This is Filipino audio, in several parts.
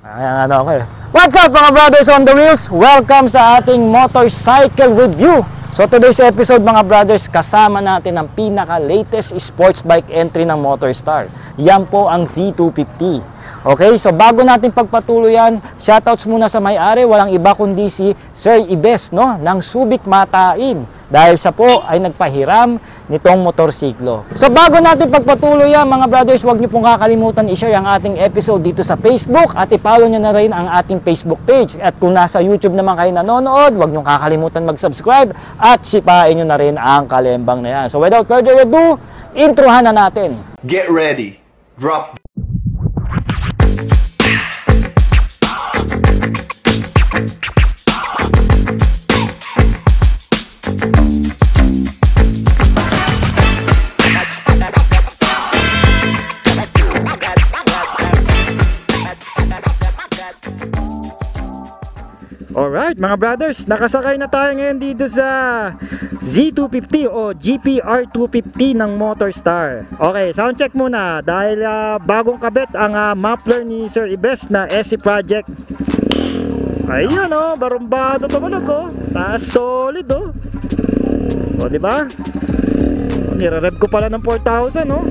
Ayan, ano ako eh. What's up mga brothers on the wheels? Welcome sa ating motorcycle review. So today's episode mga brothers, kasama natin ang pinaka-latest sports bike entry ng Motorstar. Yan po ang Z250. Okay, so bago natin pagpatuloy yan, shoutouts muna sa may-ari, walang iba kundi si Sir Ibes, no, ng Subic Matain. Dahil siya po ay nagpahiram nitong motorsiklo. So bago natin pagpatuloy yan mga brothers, huwag niyo pong kakalimutan i-share ang ating episode dito sa Facebook at i-follow niyo na rin ang ating Facebook page. At kung nasa YouTube naman kayo nanonood, huwag niyo kakalimutan mag-subscribe at sipain niyo na rin ang kalembang na yan. So without further ado, introhan na natin. Get ready. Drop. Alright mga brothers, nakasakay na tayo ngayon dito sa Z250 o GPR 250 ng Motorstar. Okay, sound check muna dahil bagong kabit ang muffler ni Sir Ibes na SC Project. Ayun oh, barumbado tumunog oh. Taas solid oh. O diba? Nire-rev ko pala ng 4,000 oh.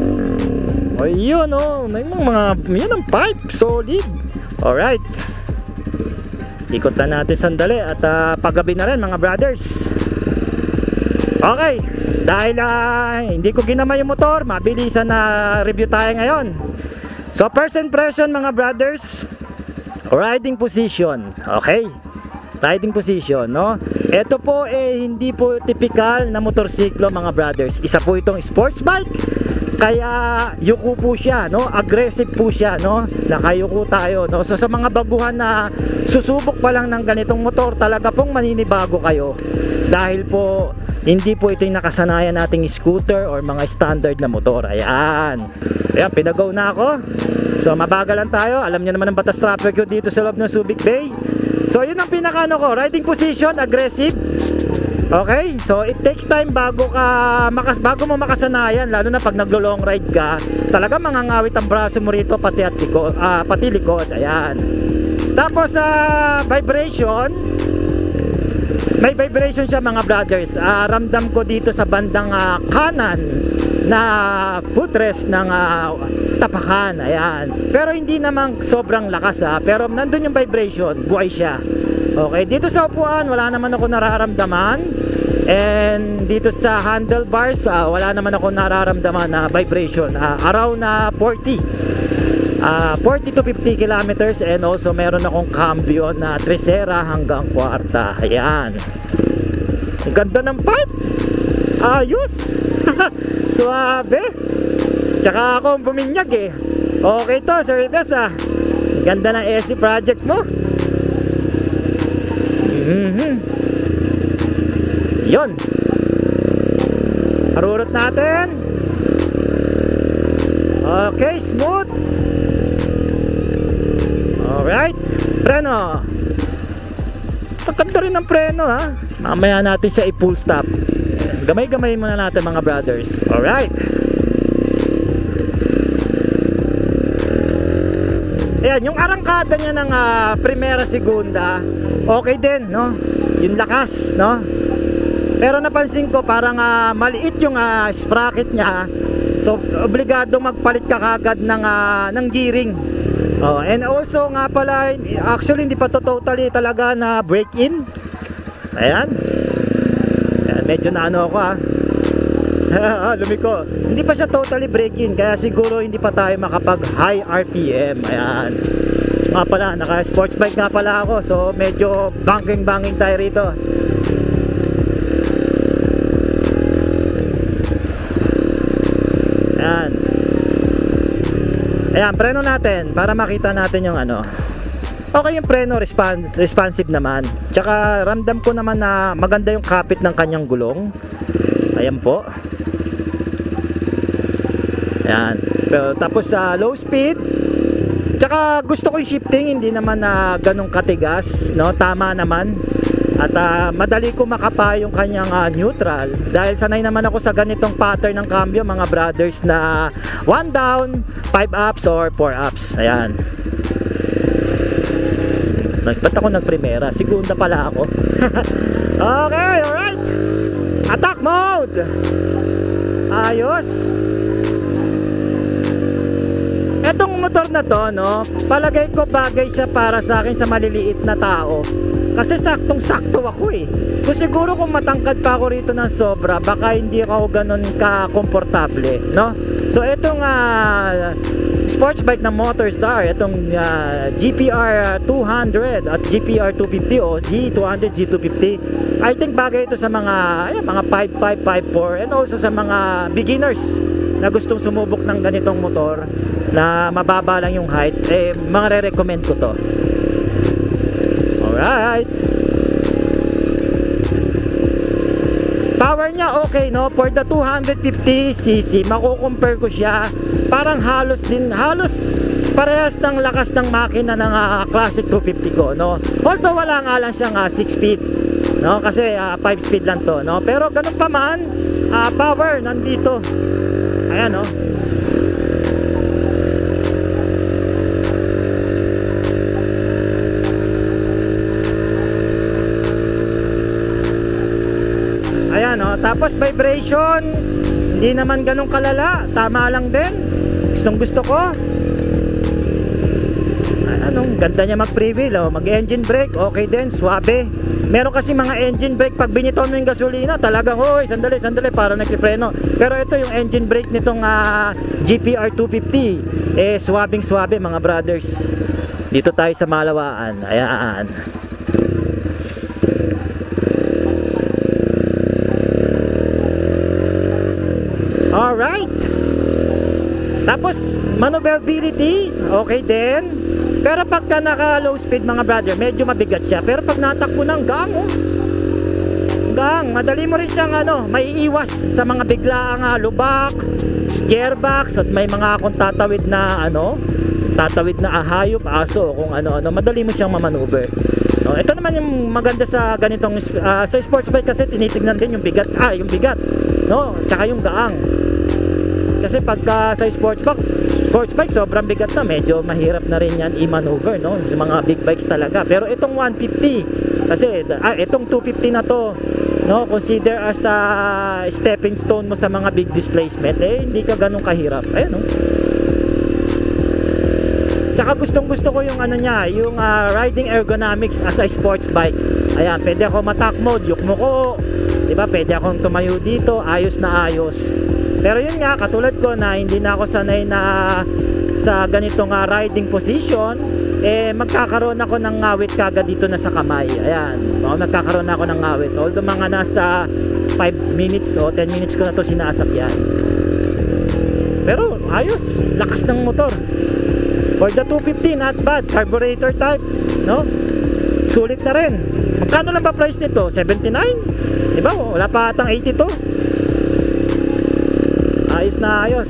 Ayun oh, may mga yan ang pipe, solid. Alright, ikot na natin sandali at paggabi na rin mga brothers. Okay, dahil hindi ko ginamay yung motor, mabilisan na review tayo ngayon. So first impression mga brothers, riding position. Okay, riding position, no? Ito po hindi po typical na motorsiklo mga brothers. Isa po itong sports bike. Kaya yuko po siya, no? Aggressive po siya, no? Nakayuko tayo, no? So sa mga baguhan na susubok pa lang ng ganitong motor, talaga pong maninibago kayo. Dahil po hindi po ito yung nakasanayan nating scooter or mga standard na motor. Ayan. Ayan, pinagaw na ako. So mabagal lang tayo. Alam niyo naman ang batas traffic ko dito sa loob ng Subic Bay. So yun ang pinakano ko, riding position, aggressive. Okay, so it takes time bago mo makasanayan, lalo na pag naglo-long ride ka. Talaga mangangawit ang braso mo rito pati likod. Ayan. Tapos vibration, may vibration siya mga brothers. Ramdam ko dito sa bandang kanan na footrest ng tapakan. Ayan. Pero hindi naman sobrang lakas pero nandun yung vibration, buhay siya. Okay, dito sa upuan wala naman ako nararamdaman. And dito sa handlebars wala naman ako nararamdaman na vibration. Around 40 to 50 kilometers. And also meron akong cambio na tresera hanggang kwarta. Ayan. Ang ganda ng pipe. Ayos. Suabe. Tsaka ako buminyag Okay to Sir Ibes Ganda ng SC project mo. Yun. Harurot natin. Okay, smooth. Alright. Preno. Pagkanda rin ng preno mamaya natin siya i-full stop. Gamay-gamay muna natin mga brothers. Alright. Ayan, yung arangkada niya ng primera segunda, okay din, no? Yung lakas, no? Pero napansin ko parang maliit yung sprocket niya. So obligado magpalit ka kagad ng gearing. And also nga pala, actually hindi pa to totally talaga na break in. Ayan. Ayan, medyo na ako lumiko. Hindi pa siya totally break in, kaya siguro hindi pa tayo makapag high RPM. Ayan. Nga pala, naka sports bike nga pala ako, so medyo bangking tayo rito. Ayan. Ayan, preno natin para makita natin yung okay yung preno, responsive naman. Tsaka ramdam ko naman na maganda yung kapit ng kanyang gulong. Ayan po. Ayan. Pero tapos low speed. Tsaka gusto ko yung shifting, hindi naman ganong katigas, no? Tama naman. At madali ko makapa yung kanyang neutral. Dahil sanay naman ako sa ganitong pattern ng cambio mga brothers, na 1 down, 5 ups or 4 ups. Ayan. Ba't ako nagprimera? Segunda pala ako. Okay, alright. Attack mode. Ayos. Etong motor na to, no, palagay ko bagay siya para sa akin sa maliliit na tao. Kasi saktong-sakto ako eh. Kung siguro kung matangkad pa ako rito ng sobra, baka hindi ako ganun ka-komportable, no? So itong sports bike na Motorstar, itong GPR 200 at GPR 250 o Z200, Z250, I think bagay ito sa mga 5'5", 5'4", and also sa mga beginners na gustong sumubok ng ganitong motor na mababa lang yung height, mga re-recommend ko to. Alright. Power niya okay, no? For the 250cc, mako-compare ko siya, parang halos parehas ng lakas ng makina ng classic 250 ko, no? Although wala nga lang siyang 6 speed, no? Kasi 5 speed lang to, no? Pero ganun pa man, power nandito. Ayan, no? Ayan, no? Tapos vibration, hindi naman ganun kalala, tama lang din. Gustong gusto ko. Anong ganda niya mag-freewheel, oh. Mag-engine brake, okay din, suabe. Meron kasi mga engine brake pag biniton mo yung gasolina, talagang hoy, sandali para nagpipreno. Pero ito yung engine brake nitong GPR 250, suabing-suabe mga brothers. Dito tayo sa Malawaan. Ayan. Alright. Tapos maneuverability, okay din. Pero pagka naka low speed mga brother, medyo mabigat siya. Pero pag natakbo ng gang, madali mo rin siyang maiiwas sa mga biglaang lubak, gearbox, at may mga akong tatawid na hayop, aso, kung ano, madali mo siyang mamanuver. No, ito naman yung maganda sa ganitong sa sports bike kasi tinitingnan din yung bigat, no, tsaka yung gaang. Kasi pagka sa sports bike sobrang bigat na, medyo mahirap na rin yan i-maneuver, no, sa mga big bikes talaga. Pero itong 150 kasi itong 250 na to, no, consider as a stepping stone mo sa mga big displacement, hindi ka ganun kahirap. Ayun, no. Tsaka gustong gusto ko yung yung riding ergonomics as a sports bike. Ayan, pwede ako ma-attack mode, yukmo ko, diba, pwede akong tumayo dito, ayos na ayos. Pero yun nga, katulad ko na hindi na ako sanay na sa ganitong riding position, magkakaroon ako ng ngawit kagad dito na sa kamay. Ayan, nagkakaroon ako ng ngawit. Although mga nasa 5 minutes o 10 minutes ko na to sinasakyan. Pero ayos, lakas ng motor. For the 250, not bad. Carburetor type, no? Sulit na rin. Magkano lang ba price nito? 79? Diba? Wala pa atang 82. Ayos na ayos.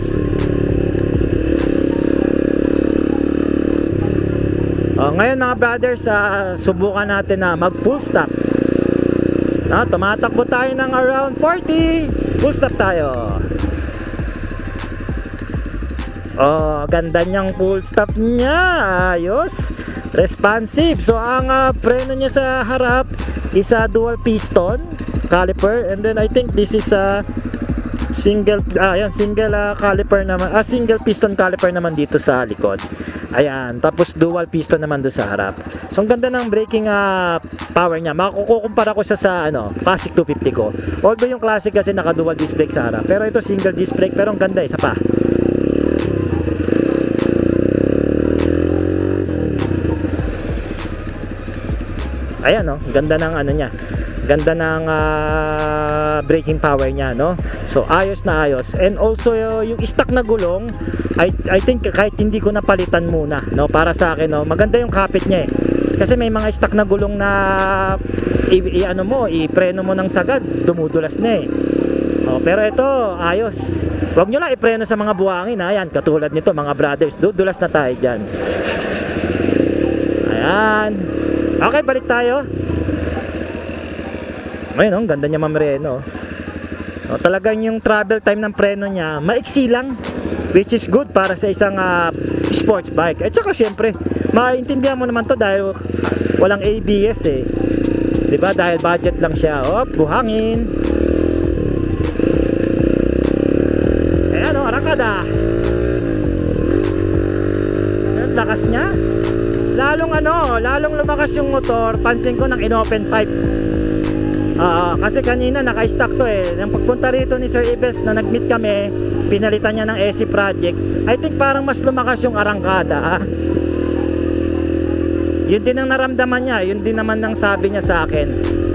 Ngayon mga brothers, subukan natin na mag full stop. Tumatakbo tayo ng around 40. Full stop tayo. Ganda niyang full stop niya. Ayos. Responsive. So ang preno niya sa harap is a dual piston caliper, and then I think this is a single caliper naman, single piston caliper naman dito sa likod. Ayan, tapos dual piston naman doon sa harap. So ang ganda ng braking power niya. Makukumpara ko siya sa classic 250 ko. Although yung classic kasi naka dual disc brake sa harap, pero ito single disc brake, pero ang ganda, isa pa. Ayan, no, ganda ng niya. Ganda ng braking power niya, no? So ayos na ayos. And also yung stock na gulong, I think kahit hindi ko napalitan muna, no, para sa akin, no, maganda yung kapit niya Kasi may mga stock na gulong na i-preno mo ng sagad, dumudulas na pero ito ayos. Huwag nyo lang i-preno sa mga buhangin, ayan, katulad nito mga brothers, dudulas na tayo dyan. Ayan. Okay, balik tayo. Ayun, ganda niya mamreno. Talagang yung travel time ng preno niya maiksi lang, which is good para sa isang sports bike. At saka syempre Maintindihan mo naman to dahil walang ABS eh, diba? Dahil budget lang siya. Buhangin. Ayan o, arangkada. Ang lakas niya. Lalong lumakas yung motor. Pansin ko ng inopen pipe. Kasi kanina naka-stock to eh. Nang pagpunta rito ni Sir Ives na nag-meet kami, pinalitan niya ng SC Project. I think parang mas lumakas yung arangkada. Yun din ang naramdaman niya. Yun din naman ang sabi niya sa akin.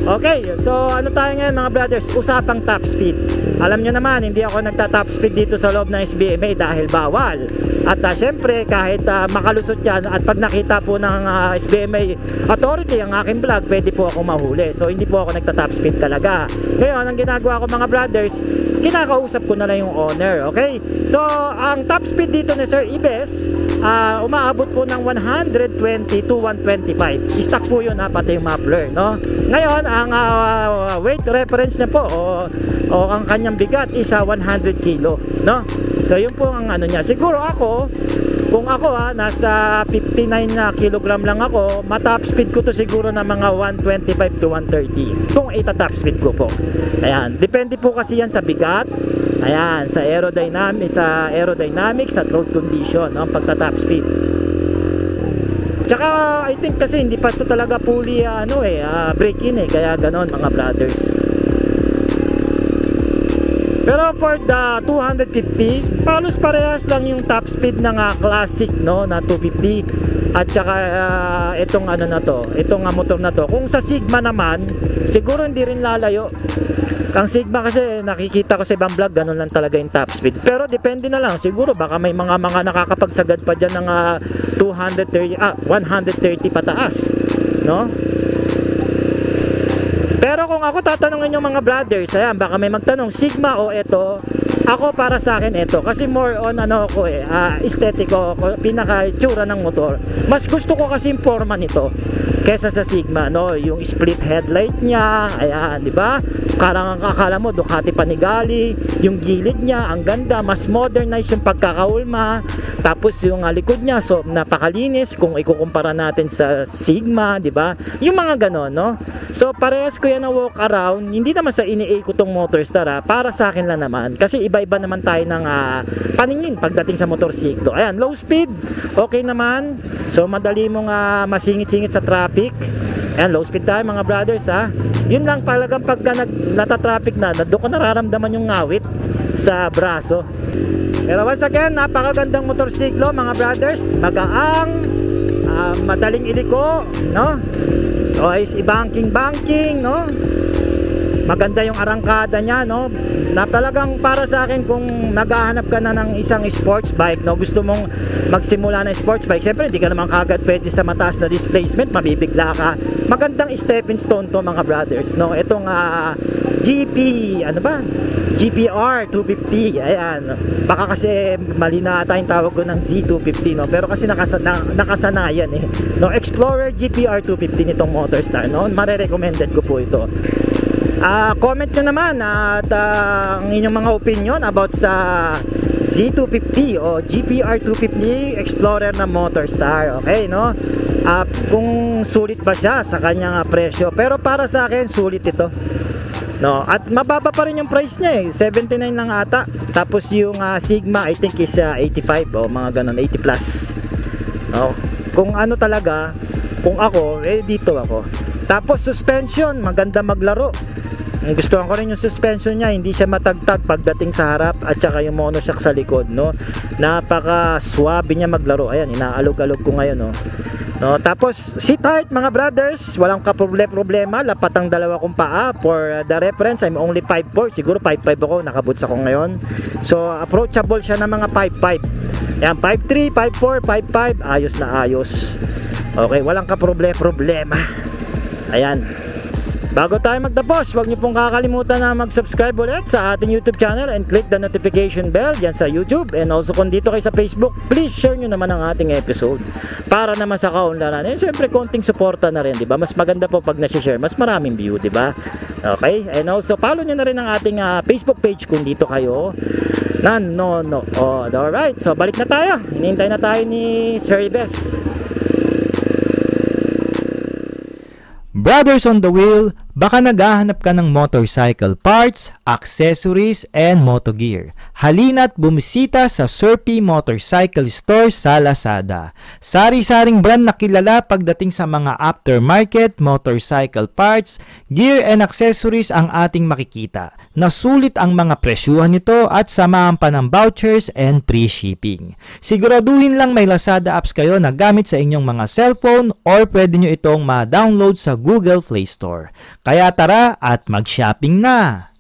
Okay, so ano tayo ngayon mga brothers? Usapang top speed. Alam nyo naman, hindi ako nagta-top speed dito sa loob ng SBMA dahil bawal. At syempre, kahit makalusot yan, at pag nakita po ng SBMA authority ang aking vlog, pwede po ako mahuli. So hindi po ako nagta-top speed talaga. Ngayon, ang ginagawa ko mga brothers, kinakausap ko na lang yung owner. Okay? So, ang top speed dito ni Sir Ives, umaabot po ng 120 to 125. I-stock po yun pati yung muffler, no? Ngayon, ang weight reference niya po o ang kanyang bigat is 100 kilo, no? So yun po ang ano niya. Siguro ako, kung ako nasa 59 na kilogram lang ako, ma-top speed ko to siguro na mga 125 to 130 kung ita-top speed ko po. Ayan, depende po kasi yan sa bigat. Ayan, sa aerodynamics, sa road condition, no? Ang pagta-top speed. Tsaka I think kasi hindi pa ito talaga fully break in kaya ganon mga brothers. Pero for the 250, palos parehas lang yung top speed ng classic, no, na 250 at saka itong itong motor na to. Kung sa Sigma naman, siguro hindi rin lalayo. Ang Sigma kasi nakikita ko sa ibang vlog, ganun lang talaga yung top speed. Pero depende na lang, siguro baka may mga nakakapagsagad pa dyan ng 130 pataas, no? Pero kung ako tatanungin yung mga brothers, ayan, baka may magtanong Sigma o ito, ako para sa akin ito, kasi more on aesthetic ko, pinaka itsura ng motor. Mas gusto ko kasi yung forma nito kesa sa Sigma, no? Yung split headlight niya, ayan, di ba? Parang akala mo Ducati Panigale, yung gilid niya ang ganda, mas modernize yung pagkakaulma. Tapos yung likod niya, so napakalinis kung ikukumpara natin sa Sigma, di ba? Yung mga ganon, no? So parehas ko yan na walk around, hindi naman sa ini-A ko tong Motorstar para sa akin lang naman, kasi iba-iba naman tayo ng paningin pagdating sa motorsiklo. Ayan, low speed, okay naman. So madali mong masingit-singit sa traffic. Ayan, low speed tayo mga brothers Yun lang talagang pagka nata-traffic na, doon ko nararamdaman yung ngawit sa braso. Pero once again, napakagandang motorsiklo mga brothers, magaang, madaling iliko, no? O is i-banking, no? Maganda yung arangkada niya, no? Na talagang para sa akin, kung naghahanap ka na ng isang sports bike, no? Gusto mong magsimula ng sports bike, syempre hindi ka naman kagad pwede sa mataas na displacement, mabibigla ka. Magandang stepping stone to mga brothers, no? Itong GPR 250, ayan. Baka kasi mali na ata yung tawag ko ng Z250, no? Pero kasi nakasanayan no? Explorer GPR 250 nitong Motorstar, no? Mare-recommended ko po ito. Comment nyo naman at ang inyong mga opinion about sa Z250 o GPR 250 Explorer na Motorstar, okay, no? Kung sulit ba siya sa kanyang presyo, pero para sa akin sulit ito, no? At mababa pa rin yung price niya 79 lang ata. Tapos yung Sigma I think is 85 o mga ganon, 80 plus, no? Kung ano talaga, kung ako dito ako. Tapos suspension, maganda maglaro. Gustuhan ko rin yung suspension niya, hindi siya matagtag pagdating sa harap, at saka yung monoshock sa likod, no? Napaka swabe niya maglaro. Ayan, inaalog-alog ko ngayon, no? Tapos seat height mga brothers, walang problema, lapat ang dalawa kong paa. For the reference, I'm only 5'4", siguro 5'5 ako, nakaboots ako ngayon. So approachable siya ng mga 5'5. Ayan, 5'3, 5'4, 5'5, ayos na ayos. Okay, walang problema. Ayan. Bago tayo magtapos, huwag niyo pong kakalimutan na mag-subscribe ulit sa ating YouTube channel and click the notification bell dyan sa YouTube. And also kung dito kayo sa Facebook, please share nyo naman ang ating episode para naman sa kaunlaran. Syempre konting suporta na rin, diba? Mas maganda po pag nasi-share, mas maraming view, diba? Okay? And also follow nyo na rin ang ating Facebook page kung dito kayo nanonood. Alright, so balik na tayo. Hinihintay na tayo ni Sir Ives. Brothers on the Wheel, baka naghahanap ka ng motorcycle parts, accessories, and moto gear. Halina't bumisita sa Surfy Motorcycle Store sa Lazada. Sari-saring brand na kilala pagdating sa mga aftermarket, motorcycle parts, gear, and accessories ang ating makikita. Nasulit ang mga presyuhan nito at samahan pa ng vouchers and free shipping. Siguraduhin lang may Lazada apps kayo na gamit sa inyong mga cellphone or pwede nyo itong ma-download sa Google Play Store. Kaya tara at mag-shopping na!